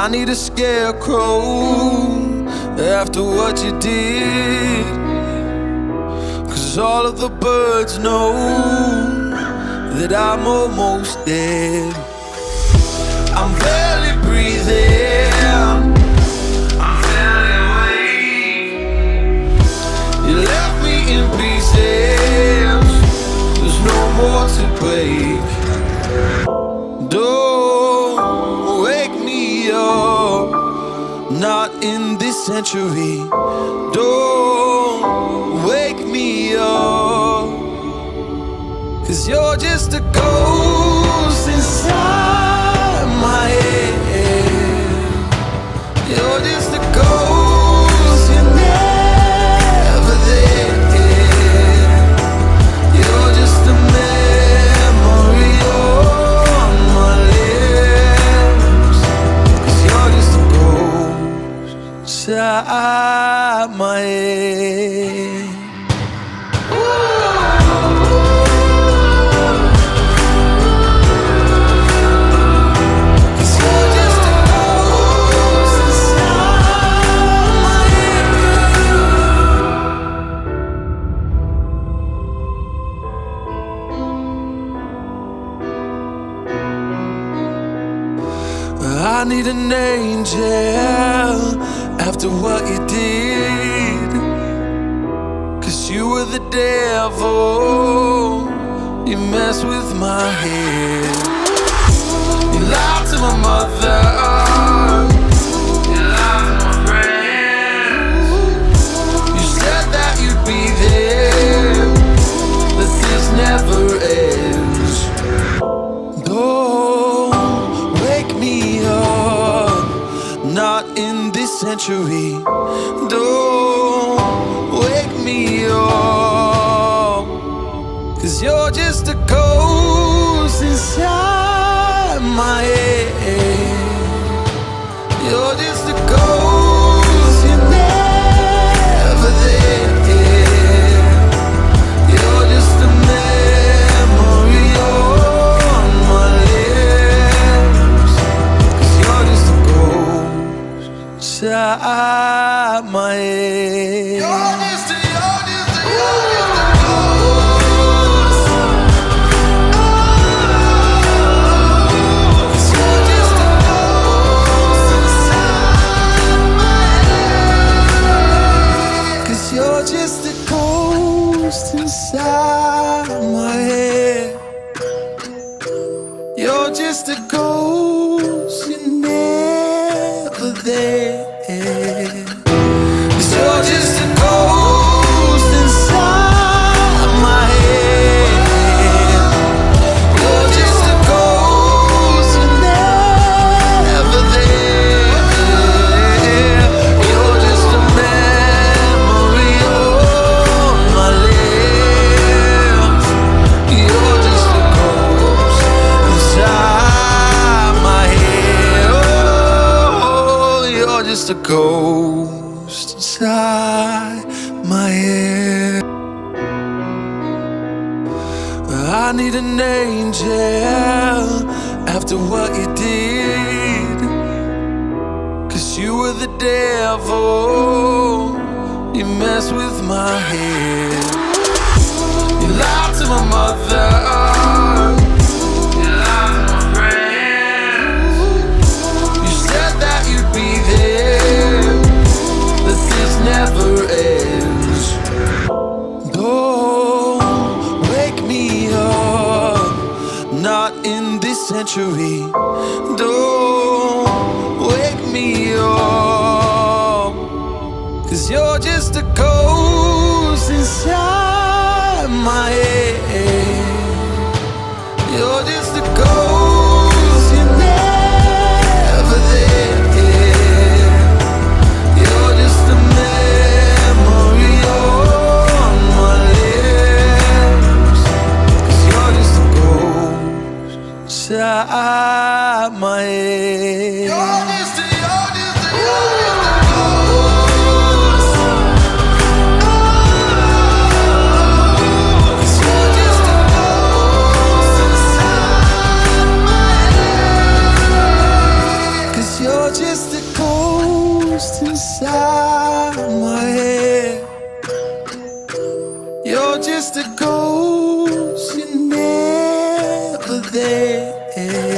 I need a scarecrow after what you did, 'cause all of the birds know that I'm almost dead. I'm barely breathing, I'm barely awake. You left me in pieces, there's no more to break. Don't wake me up, not in this century. Don't wake me up, 'cause you're just a ghost inside my head. You're just a ghost, you're never there. You're just a memory on my lips, 'cause you're just a ghost inside my head. I need an angel after what you did, 'cause you were the devil, you messed with my head. You lied to my mother, you lied to my friends. You said that you'd be there, that this never ends. Not in this century. Don't wake me up, 'cause you're just a ghost inside my head. You're just a ghost, you're never there. You're just a memory on my lips, 'cause you're just a ghost inside my head. You're just a ghost. Cause you're just a ghost inside my head. 'Cause you're just a ghost inside my head. You're just a ghost, you're never there. 'Cause you're just a ghost inside my head. You're just a ghost, you're never there. You're just a memory on my lips. You're just a ghost inside my head. Oh, you're just a ghost inside my head. I need an angel after what you did, 'cause you were the devil, you messed with my head. You lied to my mother, you lied to my friends. You said that you'd be there, that this never ends. Don't wake me up, not in this century. Don't wake me up, 'cause you're just a ghost inside my head. You're just a ghost, you're never there. You're just a memory on my lips, 'cause you're just a ghost inside my head. You're just a ghost. 'Cause you're just a ghost inside my head. 'Cause you're just just a ghost, you're never there.